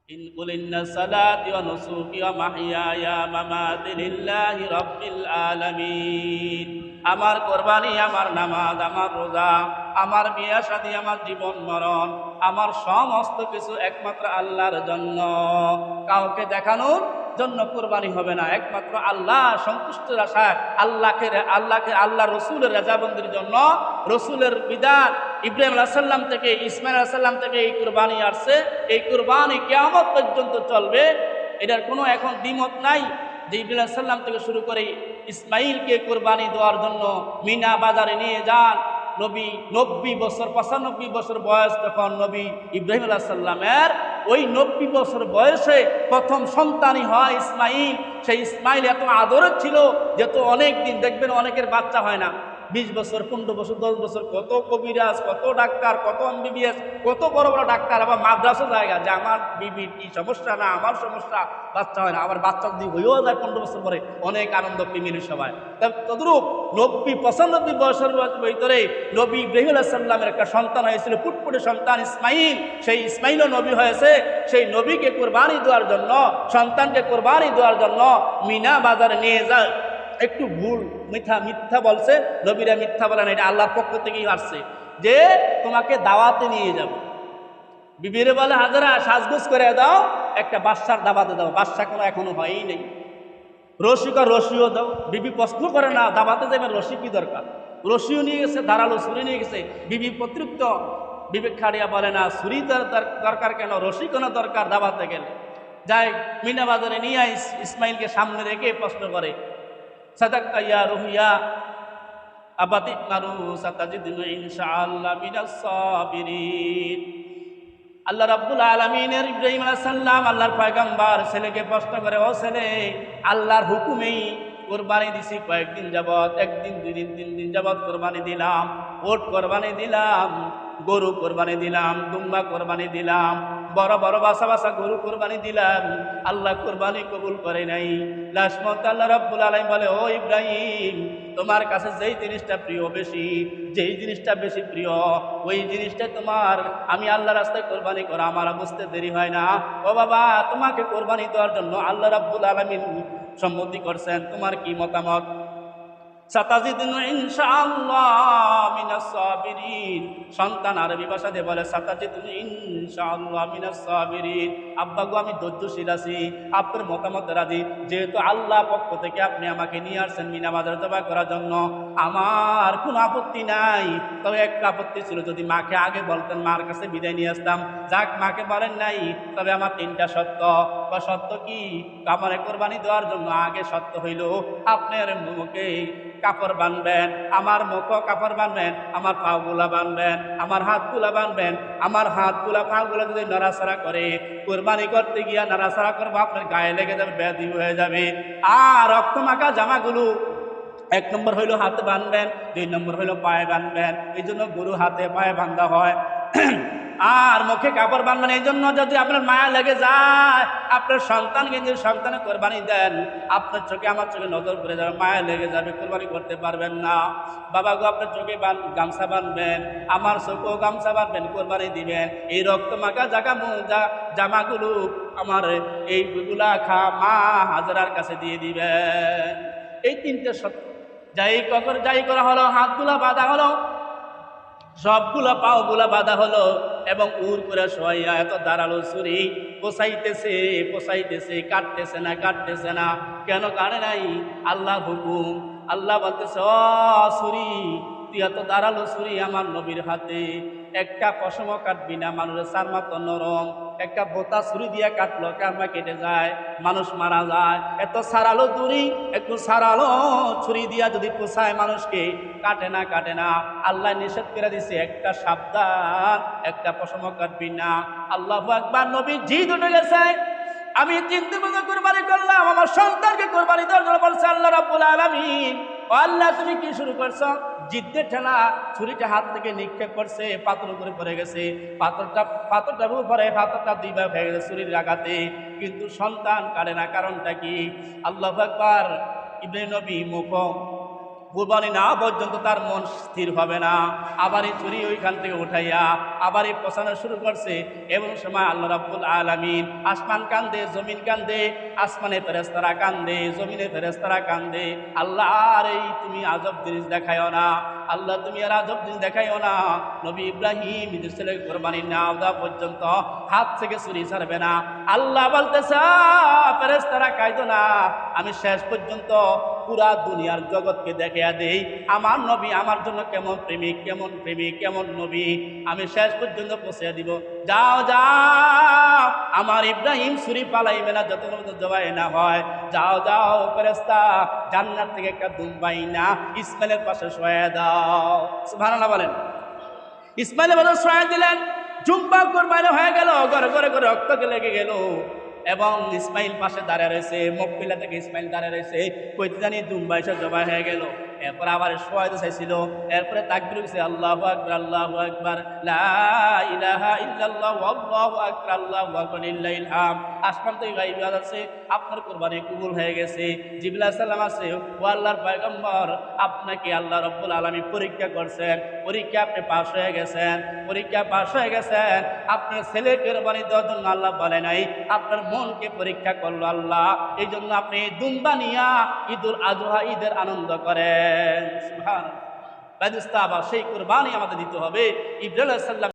قل إن صلاتي ونسكي ومحياي ومماتي لله رب العالمين। আমার কোরবানি, আমার নামাজ, আমার রোজা, আমার বিয়ে শাদী, আমার জীবন মরণ, আমার সমস্ত কিছু একমাত্র আল্লাহর জন্য। কাউকে দেখানোর জন্য কোরবানি হবে না, একমাত্র আল্লাহ সন্তুষ্টির আশায় আল্লাহ রসুলের রেজাবন্দির জন্য। রসুলের বিধান ইব্রাহিম আলাইহিস সালাম থেকে ইসমাঈল আলাইহিস সালাম থেকে এই কুরবানি আসছে। এই কুরবানি কিয়ামত পর্যন্ত চলবে, এটার কোনো এখন দ্বিমত নাই যে ইব্রাহিম আলাইহিস সালাম থেকে শুরু করে ইসমাঈলকে কুরবানি দেওয়ার জন্য মিনা বাজারে নিয়ে যান। নবী 90 বছর 95 বছর বয়স যখন নবী ইব্রাহিম আলাইহিস সালামের, ওই 90 বছর বয়সে প্রথম সন্তানই হয় ইসমাঈল। সেই ইসমাঈল এত আদরের ছিল যে তো অনেক দিন দেখবেন অনেকের বাচ্চা হয় না, 20 বছর 15 বছর 10 বছর, কত কবিরাজ, কত ডাক্তার, কত এমবিবিএস, কত বড় বড় ডাক্তার, আবার মাদ্রাসা জায়গা যে আমার বিবির কি সমস্যা, না আমার সমস্যা, বাচ্চা হয় না। আবার বাচ্চা যদি হয়েও যায় 15 বছর পরে, অনেক আনন্দ ফ্যামিলি সবাই। তদ্রূপ 90-95 বছরের ভিতরে নবী ইব্রাহিম আলাইহিস সালামের একটা সন্তান হয়েছিল, ফুটফুটে সন্তান ইসমাঈল। সেই ইসমাঈলও নবী হয়েছে। সেই নবীকে কোরবানি দেওয়ার জন্য, সন্তানকে কোরবানি দেওয়ার জন্য মিনা বাজারে নিয়ে যায়। একটু ভুল মিথ্যা বলছে, নবীরা মিথ্যা বলে না, এটা আল্লাহর পক্ষ থেকেই আসছে যে তোমাকে দাওয়াতে নিয়ে যাব। বিবিরে বলে হাজারা সাজগুজ করে দাও, একটা বাদশার দাওয়াতে দাও। বাদশা কোনো এখনো হয়ই নেই। রশিও দাও। বিবি প্রশ্ন করে না দাওয়াতে যাবে, রশি কি দরকার? রশিও নিয়ে গেছে, ধারালো ছুরি নিয়ে গেছে। বিবি প্রতৃপ্ত বিবেক খাড়িয়া বলে না ছুরি দরকার কেন, রশি কেন দরকার দাওয়াতে গেলে? যাই মিনা বাজারে নিয়ে ইসমাঈলকে সামনে রেখে প্রশ্ন করে, সাদাক্তা ইয়া রুহিয়া আবাতি মারু সাতাজিদুনা ইনশাআল্লাহ মিনাস সাবিরিন। আল্লাহ রাব্বুল আলামিনের ইব্রাহিম আলাইহিস সালাম আল্লাহর পয়গম্বর ছেলেকে প্রশ্ন করে, ও ছেলে, আল্লাহর হুকুমেই কোরবানি দিছি কয়েকদিন যাবত, একদিন, 2 দিন, 3 দিন যাবত কোরবানি দিলাম। ওট কোরবানি দিলাম, গরু কোরবানি দিলাম, দুম্বা কোরবানি দিলাম, বড় বড় বাসা বাসা গরু কোরবানি দিলাম। আল্লাহ কোরবানি কবুল করে নাই। লাস্ট মধ্যে আল্লাহ রাব্বুল আলামিন বলে, ও ইব্রাহিম, তোমার কাছে যেই জিনিসটা প্রিয় বেশি, যেই জিনিসটা বেশি প্রিয়, ওই জিনিসটা তোমার আমি আল্লাহ রাস্তায় কোরবানি করা আমার বুঝতে দেরি হয় না। ও বাবা, তোমাকে কোরবানি দেওয়ার জন্য আল্লাহ রাব্বুল আলামিন সম্মতি করছেন। তোমার কি মতামত? সাতাজিদুনা ইনশাআল্লাহ মিনাস সাবিরিন। সন্তান আরবি ভাষাতে বলে সাতাজিদুনা ইনশাআল্লাহ মিনাস সাবিরিন। আব্বা গো, আমি ধৈর্যশীল আছি, আপনার মতামত রাজি। যেহেতু আল্লাহ পক্ষ থেকে আপনি আমাকে নিয়ে আসছেন মিনা বাজার জবাই করার জন্য, আমার কোনো আপত্তি নাই। তবে একটা আপত্তি ছিল, যদি মাকে আগে বলতেন, মার কাছে বিদায় নিয়ে আসতাম। যাক, মাকে বলেন নাই, তবে আমার 3টা শর্ত। বা শর্ত কি? আমার কোরবানি দেওয়ার জন্য আগে শর্ত হইল আপনার মুখে কাপড় বানবেন, আমার মুখও কাপড় বানবেন, আমার পাগুলা বানবেন, আমার হাতগুলা বানবেন। আমার হাতগুলা পাগুলা যদি নড়াচড়া করে, কোরবানি করতে গিয়া নড়াচড়া করবো, আপনার গায়ে লেগে যাবে, ব্যাধি হয়ে যাবে। আর রক্ত মাখা জামাগুলো 1 নম্বর হইল হাতে বানবেন, 2 নম্বর হইল পায়ে বানবেন। এই জন্য গরু হাতে পায়ে বান্ধা হয়। আর মুখে কাপড় বানবেন। এই জন্য যদি আপনার মায়া লেগে যায়, আপনার সন্তানকে যদি সন্তানে কোরবানি দেন, আপনার চোখে আমার চোখে নজর পড়ে যাবে, মায়া লেগে যাবে, কোরবানি করতে পারবেন না। বাবা গো, আপনার চোখে গামছা বানবেন, আমার চোখেও গামছা বানবেন, কোরবানি দিবেন। এই রক্ত মাখা জামাগুলো আমার এইগুলা মা হাজরার কাছে দিয়ে দিবেন। এই 3টে সত্য যাই করা হলো, হাতগুলা বাঁধা হলো, সবগুলা পাওগুলা বাঁধা হলো, এবং উর করে শোয়াইয়া এত ধারালো ছুরি পোষাইতেছে, কাটতেছে না। কেন কাটে নাই? আল্লাহ হুকুম। আল্লাহ বলতেছে, ও ছুরি, তুই এত ধারালো ছুরি আমার নবীর হাতে, একটা পশমও কাটবি না। মানুষের সারমা তো নরম, একটা বোতা ছুরি দিয়ে কাটলো কারমা কেটে যায়, মানুষ মারা যায়। এত সারালো ছুরি, একটু সারালো ছুরি দিয়া যদি পোষায় মানুষকে, কাটে না। আল্লাহ নিষেধ করে দিছে, একটা সাবধান, একটা পশমও কাটবি না। আল্লাহু আকবার। নবী জিদ উঠে গেছে, আমি 3 দিন কোরবানি করলাম, আমার সন্তানকে কোরবানি দেওয়ার জন্য বলছে আল্লাহ রাব্বুল আলামিন। ও আল্লাহ, তুমি কি শুরু করছো? জিদ্দের ঠেলা ছুরিটা হাত থেকে নিক্ষেপ করছে, পাথর উপরে পড়ে গেছে। পাথরটার উপরে পাথরটা 2 ভাগ হয়ে গেছে ছুরির আঘাতে, কিন্তু সন্তান কাটে না। কারণটা কি? আল্লাহু আকবার। ইব্রাহিম নবী মুখ কুরবানি না পর্যন্ত তার মন স্থির হবে না। আবার এই চুরি ওইখান থেকে উঠাইয়া আবার এই পচানো শুরু করছে। এমন সময় আল্লাহ রাব্বুল আলামিন, আসমান কান্দে, জমিন কান্দে, আসমানে ফেরেশতারা কান্দে, জমিনে ফেরেশতারা কান্দে। আল্লাহ আর এই তুমি আজব জিনিস দেখায়ও না, আল্লাহ তুমি আর আজব জিনিস দেখাইও না। নবী ইব্রাহিম নিজের ছেলে কোরবানি না দেওয়া পর্যন্ত হাত থেকে ছুরি ছাড়বে না। আল্লাহ বলতেছে ফেরেশতারা কাইদো না, আমি শেষ পর্যন্ত পুরা দুনিয়ার জগৎকে দেখিয়া দেই আমার নবী আমার জন্য কেমন প্রেমিক, কেমন প্রেমিক, কেমন নবী, আমি শেষ পর্যন্ত পৌঁছে দিব। যাও যাও, আমার ইব্রাহিম ছুরি পালাইবে না যতক্ষণ পর্যন্ত জবাই না হয়। যাও যাও ফেরেশতা, জান্নাত থেকে একটা দুম্বাই না ইসমাইলের পাশে শোয়া দাও। সুবহানাল্লাহ বলেন। ইসমাইলের পাশে শোয়া দিলেন, জুম্বা কোরবানি হয়ে গেল, ঘরে ঘরে ঘরে রক্তকে লেগে গেল। এবং ইসমাইল পাশে দাঁড়িয়ে রয়েছে, মক্কিলা থেকে ইসমাইল দাঁড়িয়ে রয়েছে, কইতে জানি দুম্বা এসে জবাই হয়ে গেল। এরপর আবার শোয়াইতে চাইছিল, এরপরে তাকবীর হইছে আল্লাহু আকবার, আল্লাহু আকবার, লা ইলাহা ইল্লাল্লাহু আল্লাহু আকবার, আল্লাহু আকবার, লিল্লাহিল হামদ। আসমান থেকে গায়ব হয়ে যাচ্ছে, আপনার কুরবানি কবুল হয়ে গেছে। জিবরাইল আলাইহিস সালাম আছে, ও আল্লাহর পয়গম্বর, আপনাকে আল্লাহ রাব্বুল আলামিন পরীক্ষা করছেন, পরীক্ষা আপনি পাস হয়ে গেছেন, পরীক্ষা পাস হয়ে গেছেন। আপনার ছেলে কুরবানি দেওয়ার জন্য আল্লাহ বলে নাই, আপনার মনকে পরীক্ষা করলো আল্লাহ। এই জন্য আপনি দুম্বা নিয়া ঈদুল আজহা, ঈদের আনন্দ করেন। সুবহানাল্লাহ। আবার সেই কুরবানি আমাদের দিতে হবে। ইব্রাহিম আলাইহিস সালাম